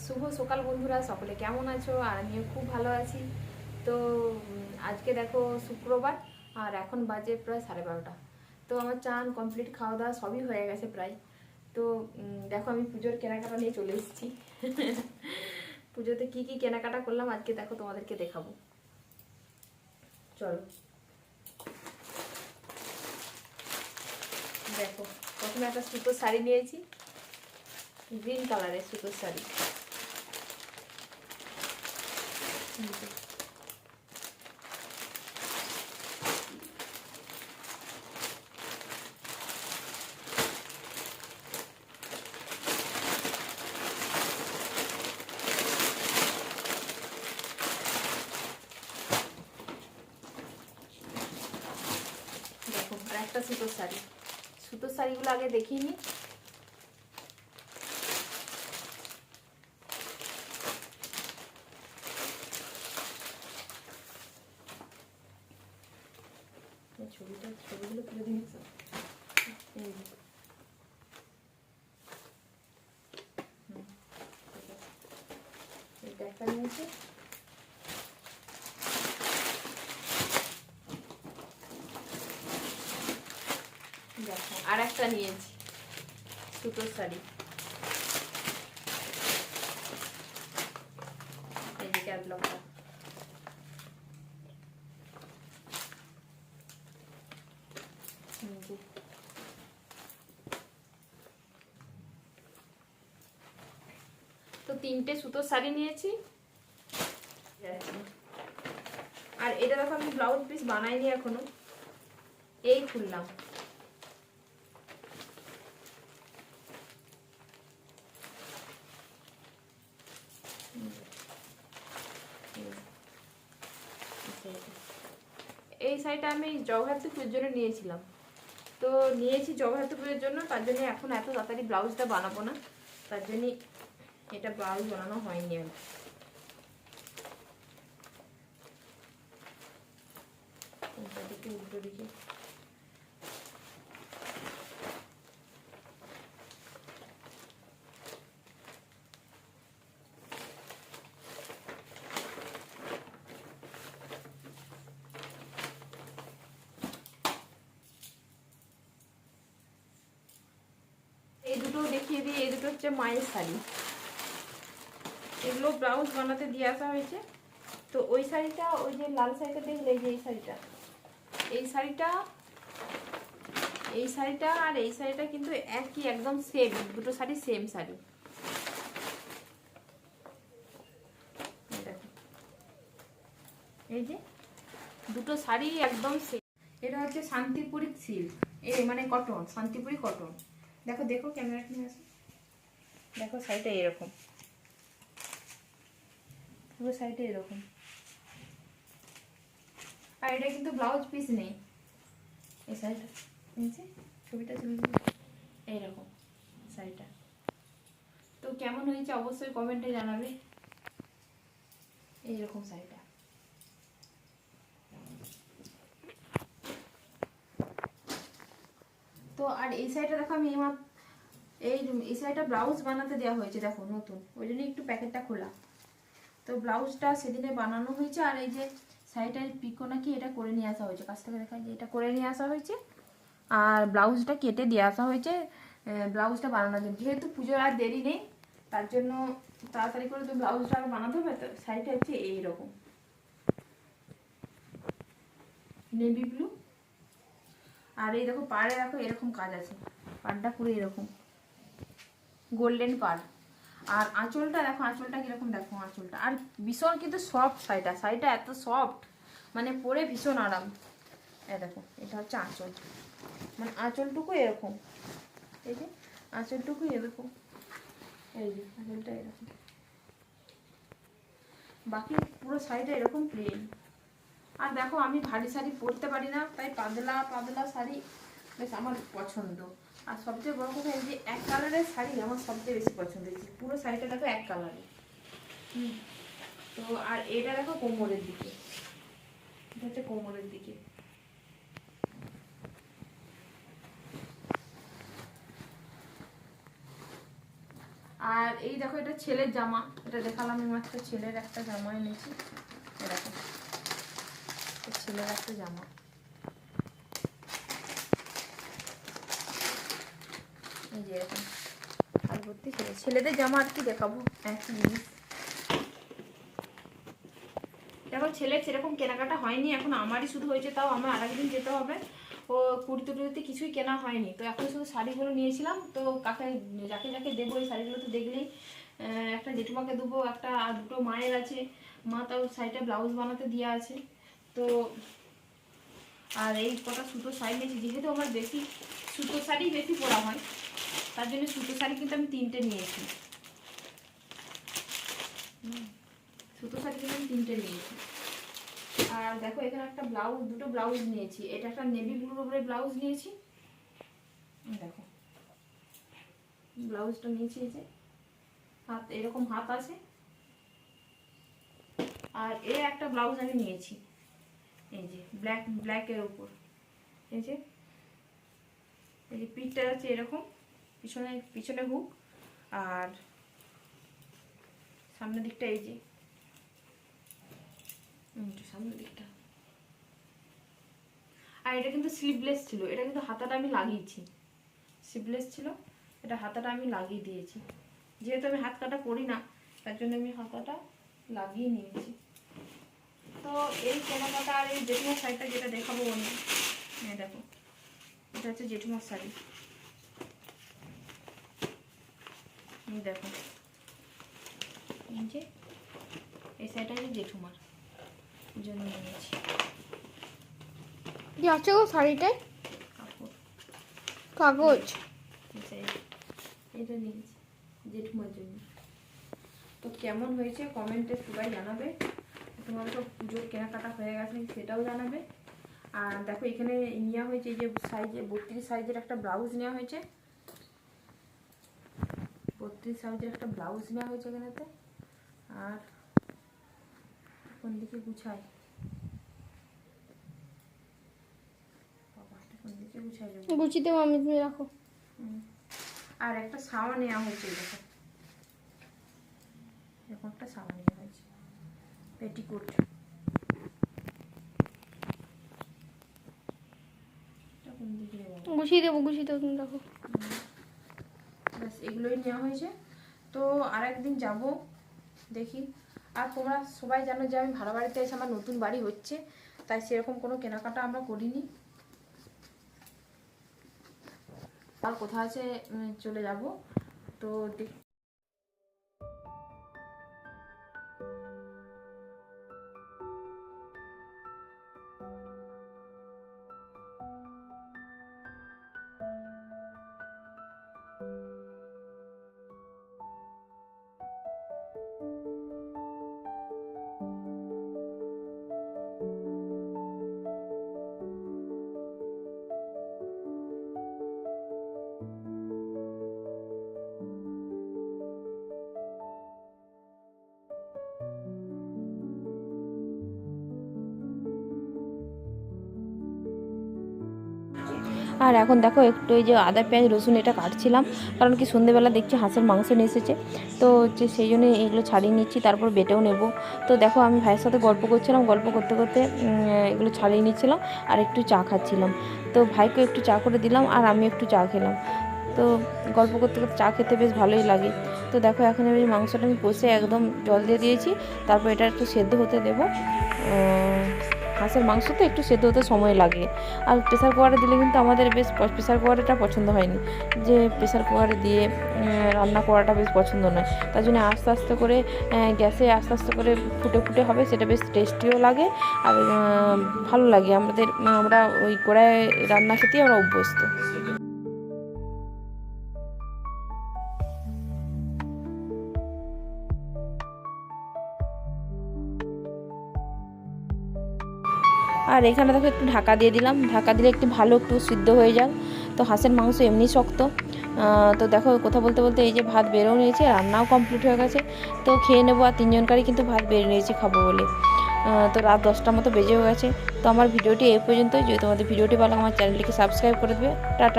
শুভ সকাল বন্ধুরা, সকলে কেমন আছো? আর আমিও খুব ভালো আছি। তো আজকে দেখো শুক্রবার, আর এখন বাজে প্রায় 12:30। তো আমার চান কমপ্লিট, খাওয়া দাওয়া সবই হয়ে গেছে প্রায়। তো দেখো আমি পুজোর কেনাকাটা নিয়ে চলে এসেছি। পুজোতে কি কি কেনাকাটা করলাম আজকে দেখো তোমাদেরকে দেখাবো, চলো। দেখো, প্রথমে একটা সুতোর শাড়ি নিয়েছি, গ্রিন কালারের সুতোর শাড়ি। দেখো, আর একটা সুতোর শাড়ি। সুতোর শাড়িগুলো আগে দেখিয়ে নিই। ছবিগুলো তুলে দিন। এটা একটা নিয়েছি। দেখো, আর একটা নিয়েছি সুতোর শাড়ি। এই যে ক্যাটলগটা। তো তিনটে সুতোর শাড়ি নিয়েছি। আর এটা দেখো আমি ব্লাউজ পিস বানাইনি এখনো, এই খুললাম। এই শাড়িটা আমি জগদ্ধাত্রী পুজোর জন্য নিয়েছিলাম। তো নিয়েছি জগদ্ধাত্রী পুজোর জন্য, তার জন্য এখন এত তাড়াতাড়ি ব্লাউজটা বানাবো না, তার জন্য এটা ব্লাউজ বানানো হয়নি আর। উল্টো দিকে এই দুটো দেখিয়ে দিই। এই দুটো হচ্ছে মায়ের শাড়ি, এগুলো ব্লাউজ বানাতে দিয়ে আসা হয়েছে। তো ওই শাড়িটা, ওই যে লাল শাড়িটা দেখলে, এই যে এই শাড়িটা, এই শাড়িটা, এই শাড়িটা আর এই শাড়িটা কিন্তু একই, একদম সেম, দুটো শাড়ি সেম শাড়ি। এই যে দুটো শাড়ি একদম সেম। এটা হচ্ছে শান্তিপুরি সিল্ক, এই মানে কটন, শান্তিপুরি কটন। দেখো দেখো ক্যামেরা কিনে আছে, দেখো শাড়িটা এরকম, পুরো শাড়িটা এরকম। আর এটা কিন্তু ব্লাউজ পিস নেই, এই শাড়িটা নিচে ছবিটা ছবি এইরকম শাড়িটা। তো কেমন হয়েছে অবশ্যই কমেন্টে জানাবে। এইরকম শাড়িটা। তো আর এই শাড়িটা দেখো আমি এই শাড়িটা ব্লাউজ বানাতে দেওয়া হয়েছে, দেখো নতুন, ওই জন্য একটু প্যাকেটটা খোলা। তো ব্লাউজটা সেদিনে বানানো হয়েছে। আর এই যে শাড়িটার পিকো নাকি এটা করে নিয়ে আসা হয়েছে, কাছ থেকে দেখা যায় এটা করে নিয়ে আসা হয়েছে। আর ব্লাউজটা কেটে দিয়ে আসা হয়েছে ব্লাউজটা বানানোর জন্য, যেহেতু পুজোর আর দেরি নেই, তার জন্য তাড়াতাড়ি করে তো ব্লাউজটা আগে বানাতে হবে। তো শাড়িটা হচ্ছে এইরকম নেভি ব্লু। আর এই দেখো পাড়ে দেখো এরকম কাজ আছে, পাড়টা পুরো এরকম গোল্ডেন পাড়। আর আঁচলটা দেখো, আঁচলটা কিরকম দেখো আঁচলটা। আর ভীষণ কিন্তু সফট শাড়িটা, শাড়িটা এত সফট, মানে পরে ভীষণ আরাম। এই দেখো এটা হচ্ছে আঁচল, মানে আঁচলটুকু এরকম, এই যে আঁচলটুকু এরকম, এই যে আঁচলটা এরকম, বাকি পুরো শাড়িটা এরকম প্লেন। আর দেখো আমি ভারী শাড়ি পরতে পারি না, তাই পাতলা পাতলা শাড়ি বেশ আমার পছন্দ। আর সবচেয়ে বড় কথা, এই যে এক কালারের শাড়ি আমার সবচেয়ে বেশি পছন্দ হয়েছে। পুরো শাড়িটা দেখো এক কালারে। তো আর এটা দেখো কোমরের দিকে, এটা হচ্ছে কোমরের দিকে। আর এই দেখো এটা ছেলের জামা, এটা দেখালাম মাত্র, ছেলের একটা জামা এনেছি, এরকম ছেলের একটা জামা। এই যে এরকম আর ভর্তি ছেলেদের জামা আর কি দেখাবো, একই জিনিস। দেখো ছেলের সেরকম কেনাকাটা হয়নি এখন, আমারই শুধু হয়েছে, তাও আমার আরেকদিন যেতে হবে। ও কুর্তি টুর্তি কিছুই কেনা হয়নি, তো এখন শুধু শাড়িগুলো নিয়েছিলাম। তো কাকে যাকে যাকে দেবো এই শাড়িগুলো তো দেখলেই, একটা জেঠুমাকে দেবো, একটা আর দুটো মায়ের আছে, মা তাও শাড়িটা ব্লাউজ বানাতে দেওয়া আছে। তো আর এই কটা সুতো শাড়ি নিয়েছি, যেহেতু আমার বেশি সুতো শাড়ি বেশি পরা হয়, তার জন্য সুতো শাড়ি কিন্তু আমি 3টে নিয়েছি। সুতো শাড়ি কিন্তু আমি 3টে নিয়েছি। আর দেখো এখানে একটা ব্লাউজ, দুটো ব্লাউজ নিয়েছি। এটা একটা নেভি ব্লুর উপরে ব্লাউজ নিয়েছি, দেখো ব্লাউজটা নিয়েছি, এই যে হাত এরকম হাত আছে। আর এর একটা ব্লাউজ আমি নিয়েছি, এই যে ব্ল্যাকের উপর, এই যে পিঠটা আছে এরকম, পিছনে হুক, আর সামনের দিকটা এই যে সামনের দিকটা। আর এটা কিন্তু স্লিভলেস ছিল, এটা কিন্তু হাতাটা আমি লাগিয়েছি, স্লিভলেস ছিল, এটা হাতাটা আমি লাগিয়ে দিয়েছি। যেহেতু আমি হাত কাটা করি না, তার জন্য আমি হাতাটা লাগিয়ে নিয়েছি। তো এই কেনাকাটা। আর এই জেঠুমার শাড়িটা যেটা দেখাবো অন্য, হ্যাঁ দেখো এটা হচ্ছে জেঠুমার শাড়ি, দেখো এই যে এই শাড়িটা হচ্ছে জেঠুমার জন্য নিয়েছি। আছে গো শাড়িটায় কাগজ, এটা নিয়েছি জেঠুমার জন্য। তো কেমন হয়েছে কমেন্টে সবাই জানাবে, তোমার তো পুজোর কেনাকাটা হয়ে গেছে সেটাও জানাবে। আর দেখো এখানে নেওয়া হয়েছে এই যে সাইজে 32 সাইজের একটা ব্লাউজ নেওয়া হয়েছে, 32 সাইজের একটা ব্লাউজ নেওয়া হয়েছে এখানেতে। আর কোন দিকে গুছাই, গুছিয়ে দেবো আমি, তুমি রাখো। আর একটা সাওয়া নেওয়া হয়েছে, দেখো এরকম একটা সাওয়া নেওয়া হয়েছে, পেটিকোট। গুছিয়ে দেবো তুমি রাখো। ব্যাস এগুলোই নেওয়া হয়েছে। তো আর একদিন যাব দেখি। আর তোমরা সবাই জানো যে আমি ভাড়া বাড়িতে এসে আমার নতুন বাড়ি হচ্ছে, তাই সেরকম কোনো কেনাকাটা আমরা করিনি। আর কোথাও আছে চলে যাব, তো আর এখন দেখো একটু এই যে আদা পেঁয়াজ রসুন এটা কাটছিলাম, কারণ কি সন্ধ্যেবেলা দেখছি হাঁসের মাংস নিয়ে এসেছে, তো হচ্ছে সেই জন্য এগুলো ছাড়িয়ে নিচ্ছি, তারপর বেটেও নেব। তো দেখো আমি ভাইয়ের সাথে গল্প করছিলাম, গল্প করতে করতে এগুলো ছাড়িয়ে নিচ্ছিলাম আর একটু চা খাচ্ছিলাম। তো ভাইকে একটু চা করে দিলাম আর আমি একটু চা খেলাম। তো গল্প করতে করতে চা খেতে বেশ ভালোই লাগে। তো দেখো এখন এই মাংসটা আমি কষে একদম জল দিয়ে দিয়েছি, তারপর এটা একটু সেদ্ধ হতে দেবো। হাঁসের মাংস তো একটু সেদ্ধ হতে সময় লাগে, আর প্রেসার কুকারে দিলে কিন্তু আমাদের বেশ প্রেসার কুকারটা পছন্দ হয়নি, যে প্রেসার কুকারে দিয়ে রান্না করাটা বেশ পছন্দ নয়। তার জন্য আস্তে আস্তে করে গ্যাসে আস্তে আস্তে করে ফুটে ফুটে হবে, সেটা বেশ টেস্টিও লাগে আর ভালো লাগে। আমরা ওই কড়ায় রান্না খেতেই আমরা অভ্যস্ত। আর এখানে দেখো একটু ঢাকা দিয়ে দিলাম, ঢাকা দিলে একটু ভালো একটু সিদ্ধ হয়ে যাক। তো হাঁসের মাংস এমনি শক্ত। তো দেখো কথা বলতে বলতে এই যে ভাত বেরও নিয়েছি, রান্নাও কমপ্লিট হয়ে গেছে। তো খেয়ে নেবো, আর 3জনকারই কিন্তু ভাত বেড়ে নিয়েছি খাবো বলে। তো রাত 10টার মতো বেজেও গেছে। তো আমার ভিডিওটি এই পর্যন্তই। যদি তোমাদের ভিডিওটি ভালো, আমার চ্যানেলটিকে সাবস্ক্রাইব করে দেবে। টাটা।